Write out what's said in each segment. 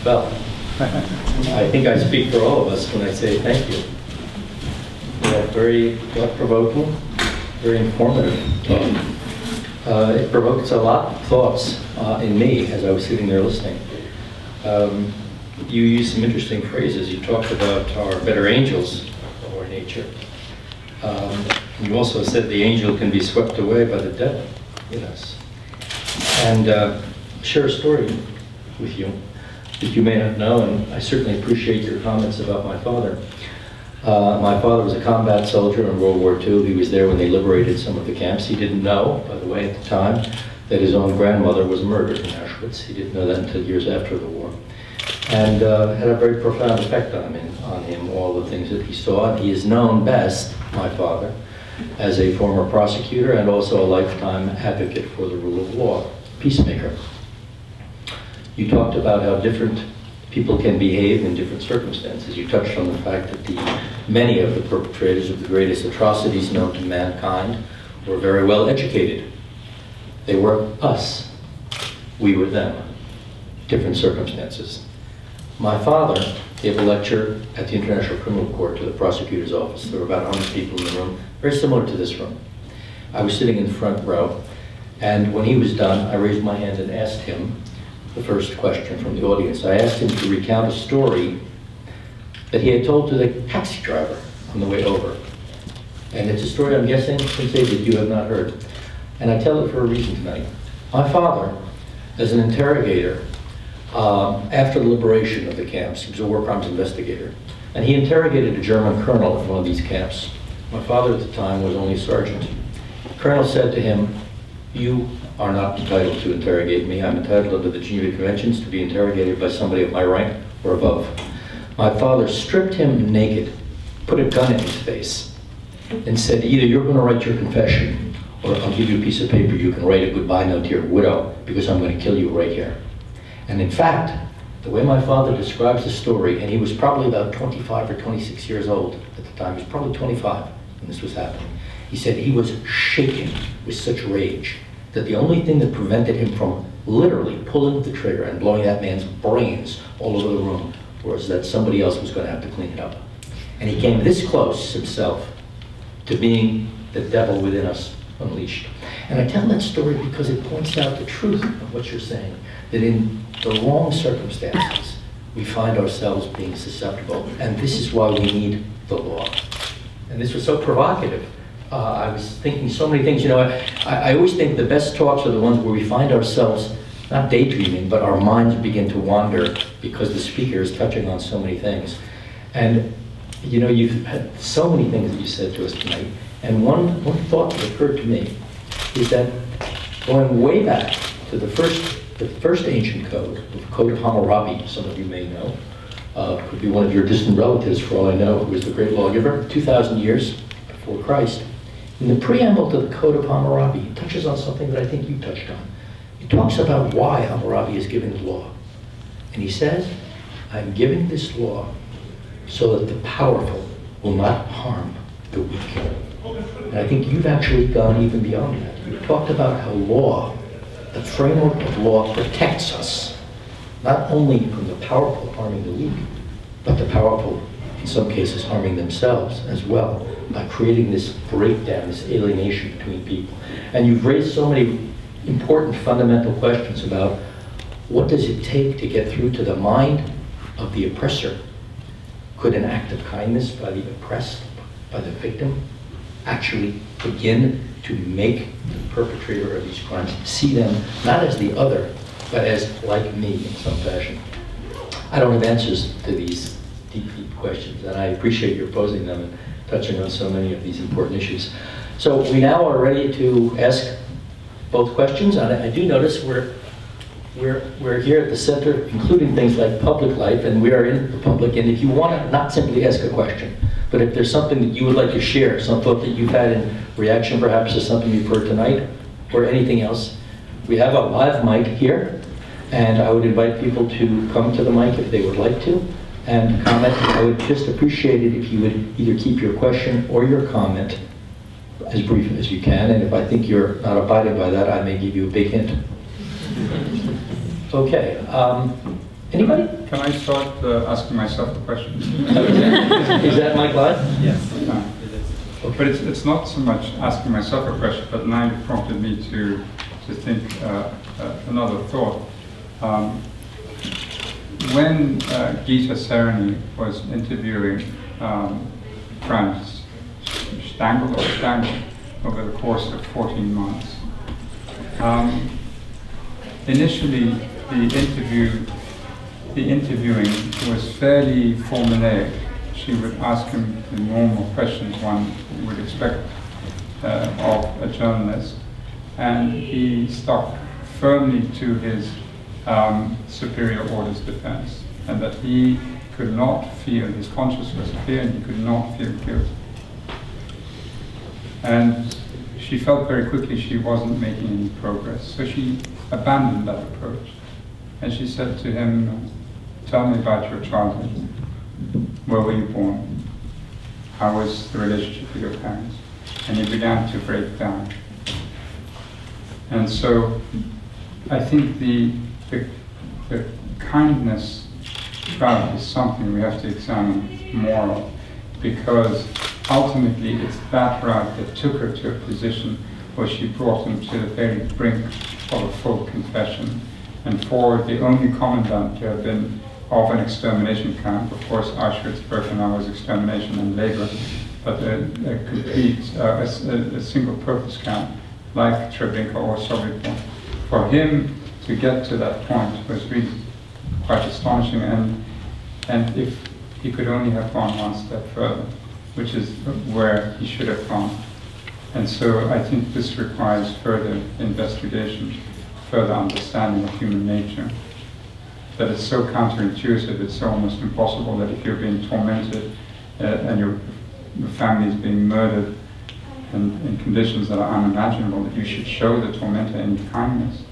Well, I think I speak for all of us when I say thank you. Yeah, very thought-provoking, very informative. It provoked a lot of thoughts in me as I was sitting there listening. You used some interesting phrases. You talked about our better angels of our nature. You also said the angel can be swept away by the devil in us. And share a story with you that you may not know, and I certainly appreciate your comments about my father. My father was a combat soldier in World War II. He was there when they liberated some of the camps. He didn't know, by the way, at the time, that his own grandmother was murdered in Auschwitz. He didn't know that until years after the war. And had a very profound effect on him, all the things that he saw. And he is known best, my father, as a former prosecutor and also a lifetime advocate for the rule of law, peacemaker. You talked about how different people can behave in different circumstances. You touched on the fact that many of the perpetrators of the greatest atrocities known to mankind were very well educated. They were us. We were them. Different circumstances. My father gave a lecture at the International Criminal Court to the prosecutor's office. There were about 100 people in the room, very similar to this room. I was sitting in the front row, and when he was done, I raised my hand and asked him the first question from the audience. I asked him to recount a story that he had told to the taxi driver on the way over. And it's a story, I'm guessing, that you have not heard. And I tell it for a reason tonight. My father, as an interrogator, after the liberation of the camps, he was a war crimes investigator, and he interrogated a German colonel at one of these camps. My father at the time was only a sergeant. The colonel said to him, "You are not entitled to interrogate me. I'm entitled under the Geneva Conventions to be interrogated by somebody of my rank or above." My father stripped him naked, put a gun in his face, and said, "Either you're going to write your confession, or I'll give you a piece of paper you can write a goodbye note to your widow, because I'm going to kill you right here." And in fact, the way my father describes the story, and he was probably about 25 or 26 years old at the time, he was probably 25 when this was happening. He said he was shaking with such rage that the only thing that prevented him from literally pulling the trigger and blowing that man's brains all over the room was that somebody else was going to have to clean it up. And he came this close himself to being the devil within us unleashed. And I tell that story because it points out the truth of what you're saying, that in the wrong circumstances, we find ourselves being susceptible. And this is why we need the law. And this was so provocative. I was thinking so many things. You know, I always think the best talks are the ones where we find ourselves not daydreaming, but our minds begin to wander because the speaker is touching on so many things. And, you know, you've had so many things that you said to us tonight. And one thought that occurred to me is that going way back to the first ancient code, the Code of Hammurabi, some of you may know, could be one of your distant relatives for all I know, who was the great lawgiver, 2,000 years before Christ. In the preamble to the Code of Hammurabi, it touches on something that I think you touched on. It talks about why Hammurabi is giving the law. And he says, "I'm giving this law so that the powerful will not harm the weak." And I think you've actually gone even beyond that. You've talked about how law, the framework of law, protects us, not only from the powerful harming the weak, but the powerful, in some cases, harming themselves as well, by creating this breakdown, this alienation between people. And you've raised so many important fundamental questions about what does it take to get through to the mind of the oppressor? Could an act of kindness by the oppressed, by the victim, actually begin to make the perpetrator of these crimes see them not as the other, but as like me in some fashion? I don't have answers to these deep questions, and I appreciate your posing them and touching on so many of these important issues. So we now are ready to ask both questions, and I do notice we're here at the center, including things like public life, and we are in the public, and if you want to not simply ask a question, but if there's something that you would like to share, some thought that you've had in reaction perhaps to something you've heard tonight, or anything else, we have a live mic here, and I would invite people to come to the mic if they would like to, and comment. I would just appreciate it if you would either keep your question or your comment as brief as you can, and if I think you're not abiding by that, I may give you a big hint. Okay, Anybody? Can I start asking myself a question? Is that my glide? Yes. Okay. But it's not so much asking myself a question, but now you prompted me to think another thought. When Gita Sarani was interviewing Franz Stangl over the course of 14 months, initially the interviewing was fairly formulaic. She would ask him the normal questions one would expect of a journalist, and he stuck firmly to his superior orders defense, and that he could not feel, his conscience was clear and he could not feel guilt. And she felt very quickly she wasn't making any progress, so she abandoned that approach. And she said to him, "Tell me about your childhood. Where were you born? How was the relationship with your parents?" And he began to break down. And so I think the kindness route is something we have to examine more of, because ultimately it's that route that took her to a position where she brought him to the very brink of a full confession. And for the only commandant to have been of an extermination camp, of course Auschwitz-Birkenau was extermination and labor, but a complete, a single-purpose camp like Treblinka or Sobibor, for him to get to that point was really quite astonishing, and if he could only have gone one step further, which is where he should have gone. And so I think this requires further investigation, further understanding of human nature. That it's so counterintuitive, it's so almost impossible that if you're being tormented and your family is being murdered in conditions that are unimaginable, that you should show the tormentor any kindness.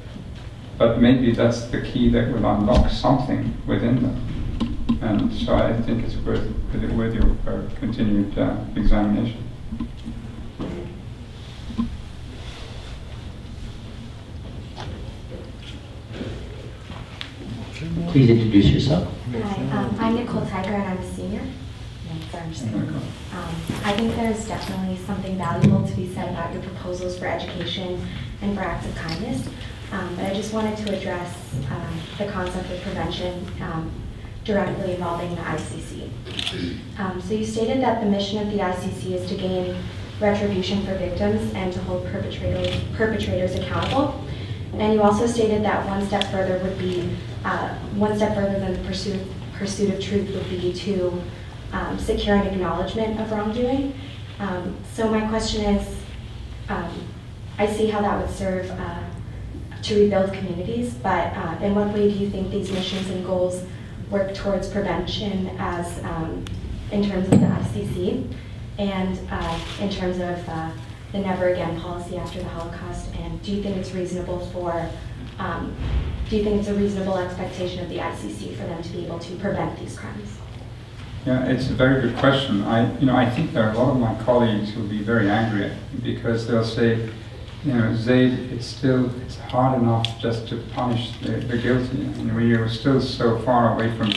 But maybe that's the key that will unlock something within them. And so I think it's worthy of continued examination. Please introduce yourself. Hi, I'm Nicole Tiger and I'm a senior. I think there's definitely something valuable to be said about your proposals for education and for acts of kindness. But I just wanted to address the concept of prevention directly involving the ICC. So you stated that the mission of the ICC is to gain retribution for victims and to hold perpetrators accountable. And you also stated that one step further than the pursuit of truth would be to secure an acknowledgement of wrongdoing. So my question is, I see how that would serve to rebuild communities, but in what way do you think these missions and goals work towards prevention as in terms of the ICC and in terms of the never again policy after the Holocaust? And do you think it's reasonable do you think it's a reasonable expectation of the ICC for them to be able to prevent these crimes? Yeah, it's a very good question. I think there are a lot of my colleagues who will be very angry at me because they'll say, Zeid, it's hard enough just to punish the guilty. And we are still so far away from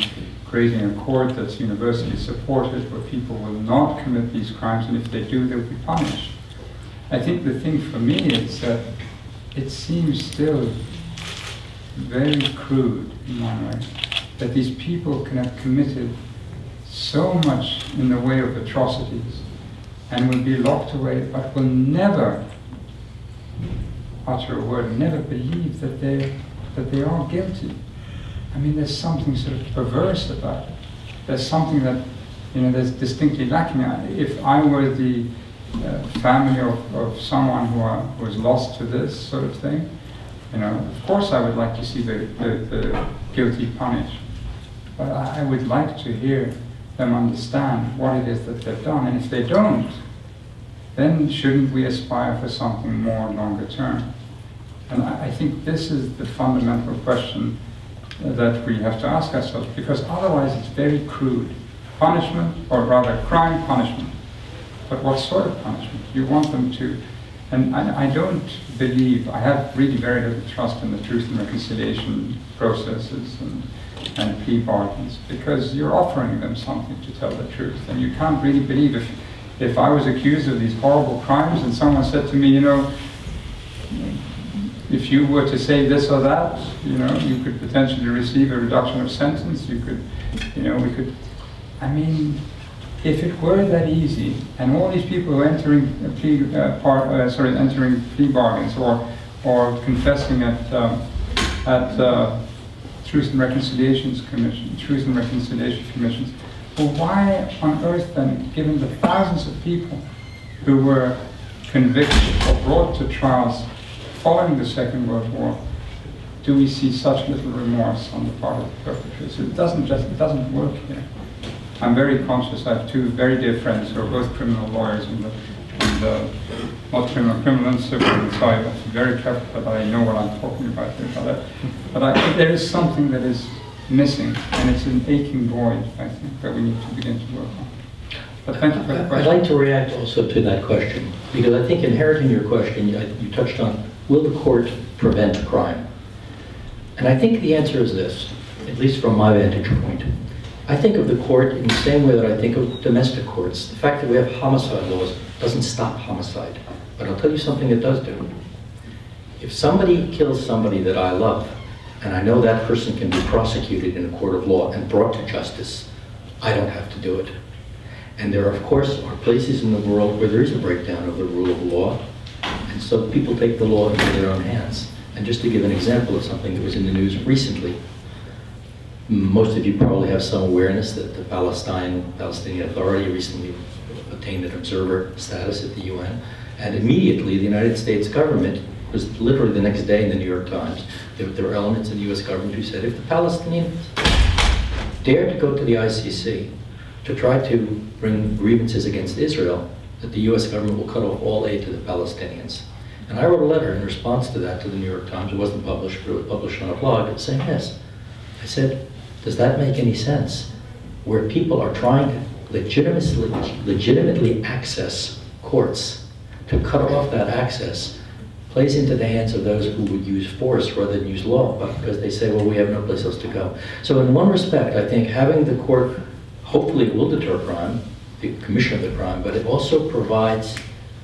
creating a court that's universally supported, where people will not commit these crimes, and if they do, they'll be punished. I think the thing for me is that it seems still very crude in one way, that these people can have committed so much in the way of atrocities and will be locked away, but will never utter a word, never believe that they are guilty. I mean, there's something sort of perverse about it. There's something that, that's distinctly lacking. If I were the family of someone who was lost to this sort of thing, of course I would like to see the guilty punished. But I would like to hear them understand what it is that they've done. And if they don't, then shouldn't we aspire for something more longer term? And I think this is the fundamental question that we have to ask ourselves, because otherwise it's very crude. Punishment, or rather crime punishment. But what sort of punishment? You want them to, and I don't believe, I have really very little trust in the truth and reconciliation processes and and plea bargains, because you're offering them something to tell the truth. And you can't really believe if I was accused of these horrible crimes and someone said to me, you know, if you were to say this or that, you know, you could potentially receive a reduction of sentence, you could, you know, we could, I mean, if it were that easy, and all these people who are entering plea, entering plea bargains or confessing at Truth and Reconciliation Commissions, well, why on earth then, given the thousands of people who were convicted or brought to trials following the Second World War, do we see such little remorse on the part of the perpetrators? It doesn't work here. I'm very conscious. I have two very dear friends who are both criminal lawyers and not criminal and civil, and so I have to be very careful that I know what I'm talking about here. But there is something that is missing, and it's an aching void, I think, that we need to begin to work on. But thank you for the question. I'd like to react also to that question, because I think inherent in your question, you touched on, will the court prevent crime? And I think the answer is this, at least from my vantage point. I think of the court in the same way that I think of domestic courts. The fact that we have homicide laws doesn't stop homicide. But I'll tell you something it does do. If somebody kills somebody that I love, and I know that person can be prosecuted in a court of law and brought to justice, I don't have to do it. And there, of course, are places in the world where there is a breakdown of the rule of law, and so people take the law into their own hands. And just to give an example of something that was in the news recently, most of you probably have some awareness that the Palestinian Authority recently obtained an observer status at the UN, and immediately the United States government, was literally the next day in the New York Times, there were elements in the US government who said if the Palestinians dare to go to the ICC to try to bring grievances against Israel, that the US government will cut off all aid to the Palestinians. And I wrote a letter in response to that to the New York Times. It wasn't published, but it was published on a blog, saying this. I said, does that make any sense? Where people are trying to legitimately access courts, to cut off that access plays into the hands of those who would use force rather than use law, but because they say, well, we have no place else to go. So in one respect, I think having the court, hopefully it will deter crime, the commission of the crime, but it also provides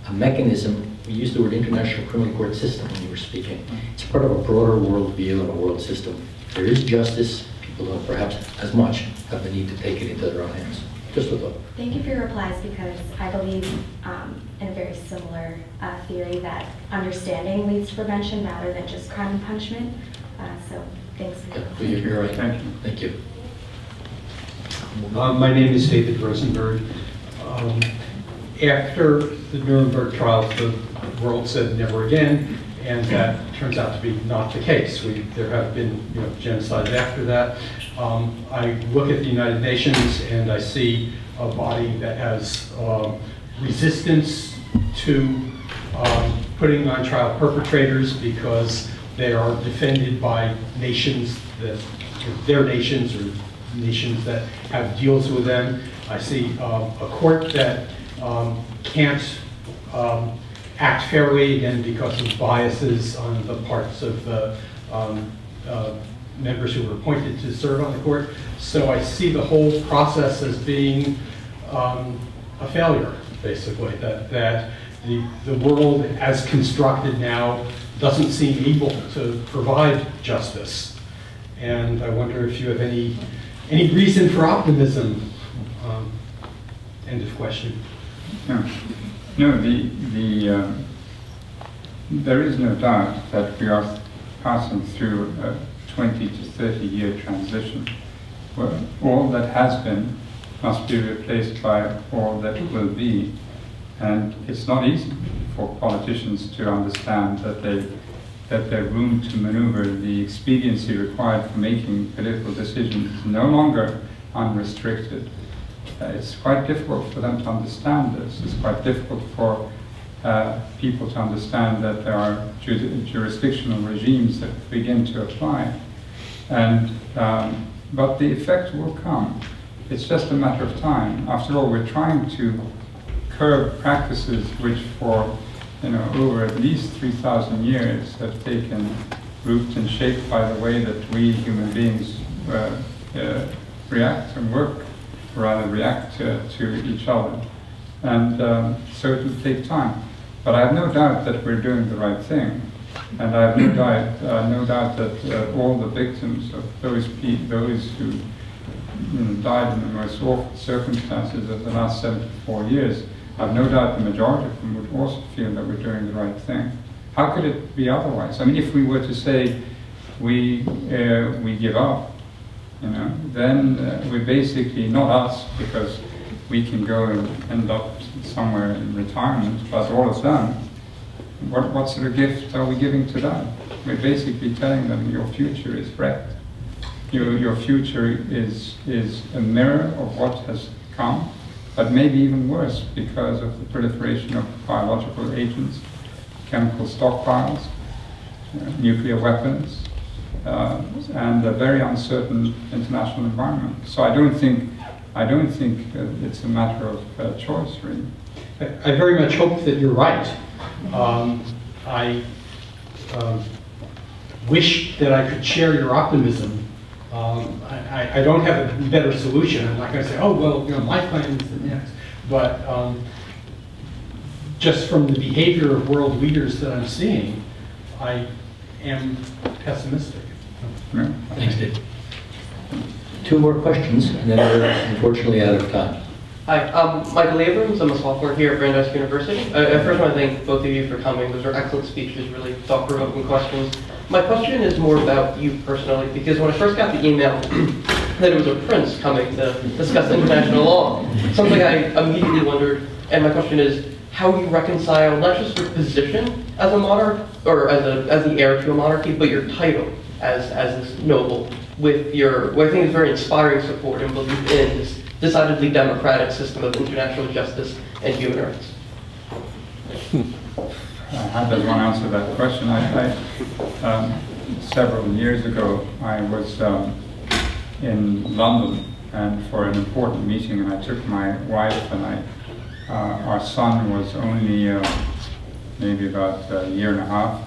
a mechanism. We used the word international criminal court system when you were speaking. It's part of a broader world view and a world system. There is justice. People don't perhaps as much have the need to take it into their own hands. Just a thought. Thank you for your replies, because I believe in a very similar theory that understanding leads to prevention rather than just crime and punishment. So thanks for your You're right. Thank you. My name is David Rosenberg. After the Nuremberg trials, the world said never again, and that turns out to be not the case. There have been genocides after that. I look at the United Nations and I see a body that has resistance to putting on trial perpetrators because they are defended by nations their nations or nations that have deals with them. I see a court that can't act fairly, again, because of biases on the parts of the members who were appointed to serve on the court. So I see the whole process as being a failure, basically, that the world as constructed now doesn't seem able to provide justice. And I wonder if you have any reason for optimism. End of question. No, there is no doubt that we are passing through a 20 to 30 year transition where all that has been must be replaced by all that will be. And it's not easy for politicians to understand that their room to maneuver, the expediency required for making political decisions is no longer unrestricted. It's quite difficult for them to understand this. It's quite difficult for people to understand that there are jurisdictional regimes that begin to apply. And, but the effect will come. It's just a matter of time. After all, we're trying to curb practices which for over at least 3,000 years have taken root and shape by the way that we human beings react and work, rather react to each other. And so it will take time. But I have no doubt that we're doing the right thing. And I have no doubt that all the victims of those who died in the most awful circumstances of the last 74 years, I have no doubt the majority of them would also feel that we're doing the right thing. How could it be otherwise? I mean, if we were to say we give up, then we're basically, not us, because we can go and end up somewhere in retirement, but all of them, what sort of gift are we giving to them? We're basically telling them your future is wrecked. Your future is a mirror of what has come, but maybe even worse because of the proliferation of biological agents, chemical stockpiles, nuclear weapons, and a very uncertain international environment. So I don't think it's a matter of choice, really. I very much hope that you're right. I wish that I could share your optimism. I don't have a better solution. I'm not going to say, oh, well, my plan is the next. But just from the behavior of world leaders that I'm seeing, I am pessimistic. Thanks, Dave. 2 more questions, and then we're unfortunately out of time. Hi, Michael Abrams. I'm a sophomore here at Brandeis University. I first want to thank both of you for coming. Those are excellent speeches, really thought-provoking questions. My question is more about you personally, because when I first got the email that it was a prince coming to discuss international law, something I immediately wondered, and my question is how you reconcile not just your position as a monarch, or as the heir to a monarchy, but your title as this noble, with your, what I think is very inspiring support and belief in this decidedly democratic system of international justice and human rights. How does one answer that question? Several years ago, I was in London and for an important meeting, and I took my wife and our son was only maybe about a year and a half,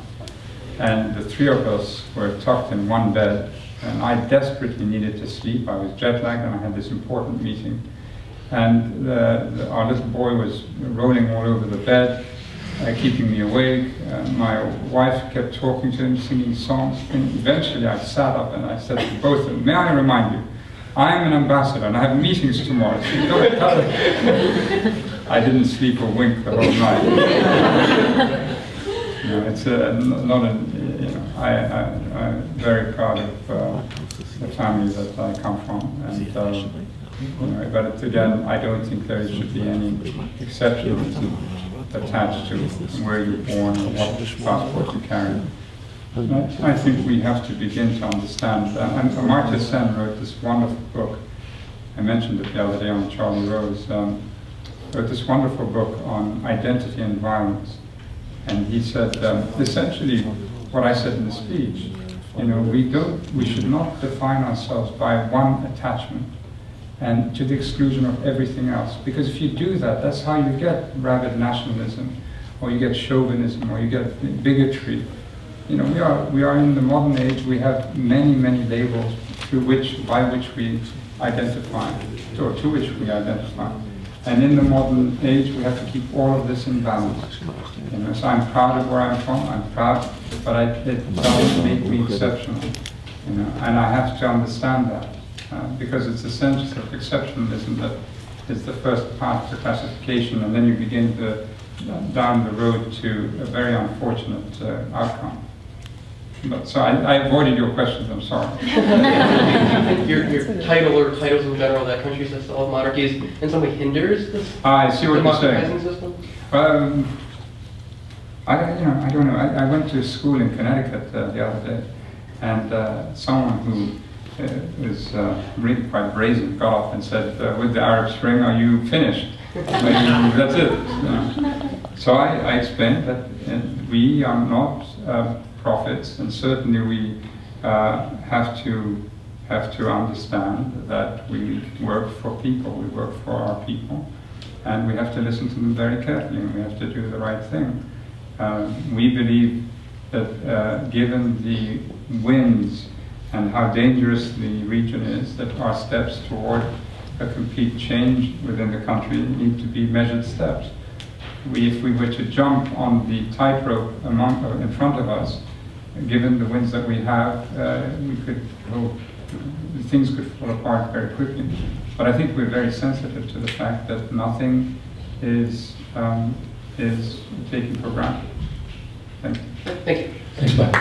and the 3 of us were tucked in one bed, and I desperately needed to sleep. I was jet lagged and I had this important meeting, and our little boy was rolling all over the bed, keeping me awake. My wife kept talking to him, singing songs, and eventually I sat up and I said to both of them, may I remind you, I'm an ambassador and I have meetings tomorrow, so you don't tell it. I didn't sleep or wink the whole night. It's not I'm very proud of the family that I come from, and but again, I don't think there should be any exceptionalism attached to where you're born or what passport you carry. I think we have to begin to understand, and Amartya Sen wrote this wonderful book, I mentioned it the other day on Charlie Rose, wrote this wonderful book on identity and violence. And he said, essentially, what I said in the speech, we should not define ourselves by one attachment and to the exclusion of everything else. Because if you do that, that's how you get rabid nationalism, or you get chauvinism, or you get bigotry. We are in the modern age. We have many labels by which we identify, or to which we identify. And in the modern age, we have to keep all of this in balance. So I'm proud of where I'm from. I'm proud, but it doesn't make me exceptional. And I have to understand that because it's a sense of exceptionalism that is the first path to classification, and then you begin down the road to a very unfortunate outcome. But, so I avoided your questions, I'm sorry. your title or titles in general that countries that still have monarchies in some way hinders this I see what you're saying. System? I don't know. I went to school in Connecticut the other day, and someone who is really quite brazen got up and said, with the Arab Spring, are you finished? That's it. So I explained that we are not prophets, and certainly we have to understand that we work for people, we work for our people, and we have to listen to them very carefully, and we have to do the right thing. We believe that given the winds and how dangerous the region is, that our steps toward a complete change within the country need to be measured steps. If we were to jump on the tightrope in front of us, given the winds that we have, things could fall apart very quickly. But I think we're very sensitive to the fact that nothing is taken for granted. Thank you. Thank you. Thanks, Mike.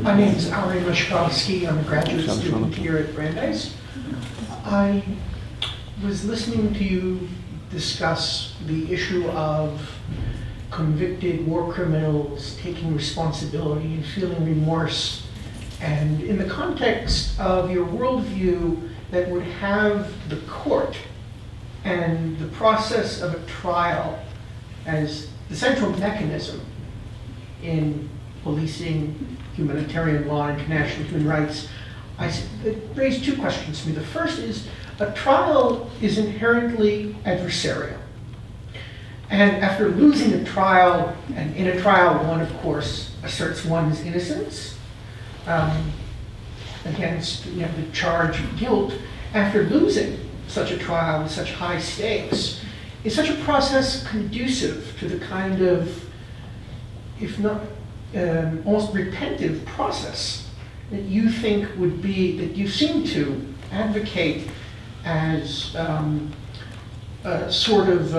My name is Ari Mashkovsky. I'm a graduate student here at Brandeis. I was listening to you discuss the issue of convicted war criminals taking responsibility and feeling remorse. And in the context of your worldview that would have the court and the process of a trial as the central mechanism in policing humanitarian law and international human rights, it raised two questions to me. The first is, a trial is inherently adversarial. And after losing a trial, and in a trial one, of course, asserts one's innocence against the charge of guilt. After losing such a trial with such high stakes, is such a process conducive to the kind of, if not almost repentive process that you think would be, that you seem to advocate as a sort of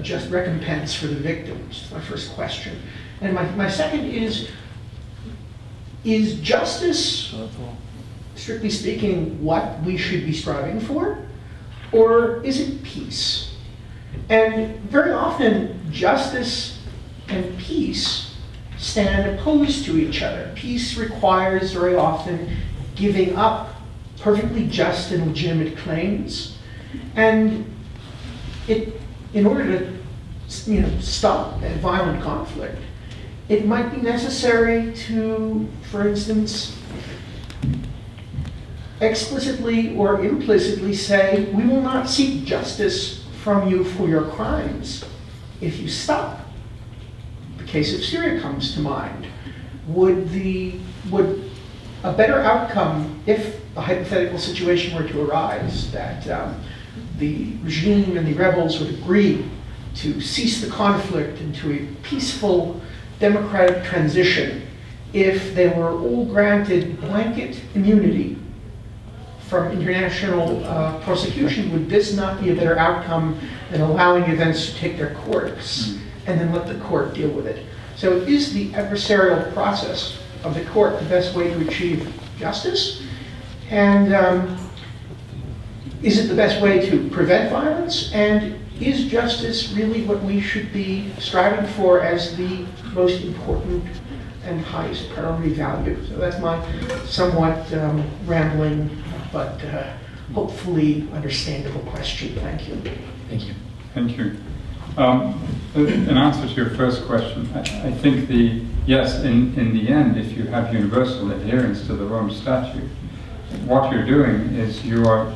just recompense for the victims? That's my first question. And my second is justice, strictly speaking, what we should be striving for? Or is it peace? And very often, justice and peace stand opposed to each other. Peace requires very often giving up perfectly just and legitimate claims. And in order to stop that violent conflict, it might be necessary to, for instance, explicitly or implicitly say, we will not seek justice from you for your crimes if you stop. The case of Syria comes to mind. Would a better outcome, if a hypothetical situation were to arise, that the regime and the rebels would agree to cease the conflict into a peaceful democratic transition, if they were all granted blanket immunity from international prosecution? Would this not be a better outcome than allowing events to take their course and then let the court deal with it? So is the adversarial process of the court the best way to achieve justice? And is it the best way to prevent violence? And is justice really what we should be striving for as the most important and highest priority value? So that's my somewhat rambling, but hopefully understandable question. Thank you. Thank you. Thank you. In answer to your first question, I think yes, in the end, if you have universal adherence to the Rome Statute, what you're doing is you are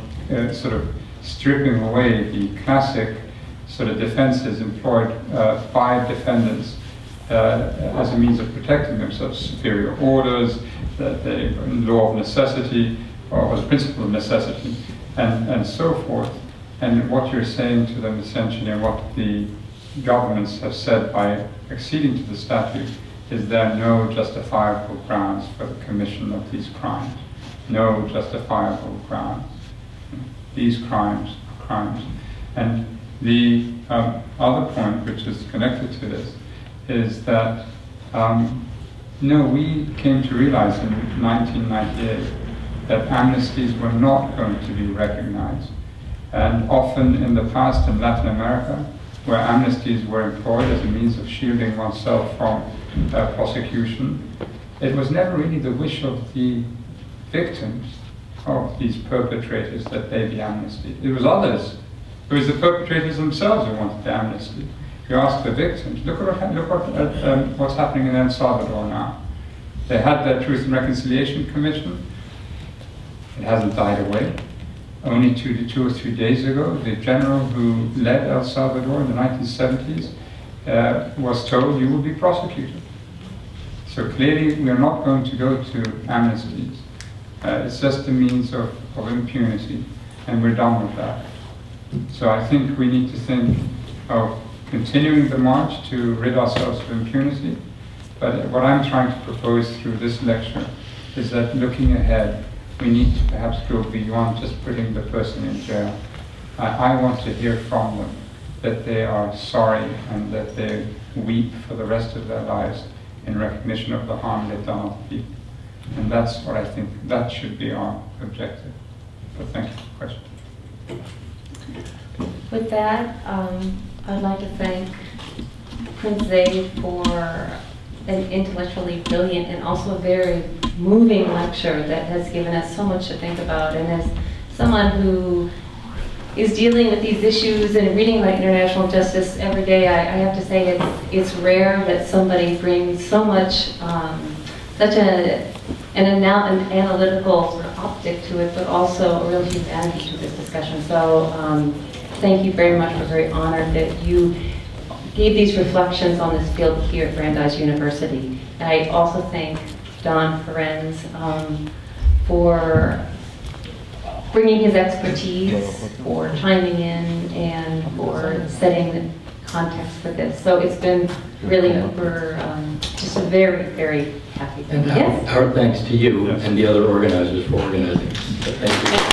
sort of stripping away the classic sort of defenses employed by defendants as a means of protecting themselves: superior orders, the law of necessity, or the principle of necessity, and so forth. And what you're saying to them essentially, and what the governments have said by acceding to the statute, is there are no justifiable grounds for the commission of these crimes. No justifiable grounds. These crimes are crimes. And the other point, which is connected to this, is that we came to realize in 1998 that amnesties were not going to be recognized. And often in the past in Latin America, where amnesties were employed as a means of shielding oneself from prosecution, it was never really the wish of the victims of these perpetrators that they be amnestied. It was others. It was the perpetrators themselves who wanted the amnesty. You ask the victims, look what's happening in El Salvador now. They had their Truth and Reconciliation Commission. It hasn't died away. Only two or 3 days ago, the general who led El Salvador in the 1970s was told, you will be prosecuted. So clearly, we are not going to go to amnesties. It's just a means of impunity, and we're done with that. So I think we need to think of continuing the march to rid ourselves of impunity. But what I'm trying to propose through this lecture is that looking ahead, we need to perhaps go beyond just putting the person in jail. I want to hear from them that they are sorry and that they weep for the rest of their lives in recognition of the harm they've done other people. And that's what I think, that should be our objective. But thank you for the question. With that, I'd like to thank Prince Zeid for an intellectually brilliant and also a very moving lecture that has given us so much to think about. And as someone who is dealing with these issues and reading about international justice every day, I have to say it's rare that somebody brings so much, such an analytical sort of optic to it, but also a real humanity to this discussion. So thank you very much. We're very honored that you gave these reflections on this field here at Brandeis University. And I also thank Don Ferencz for bringing his expertise, for chiming in, and for setting the context for this. So it's been really, we're just a very, very happy thing. And our thanks to you and the other organizers for organizing. So thank you.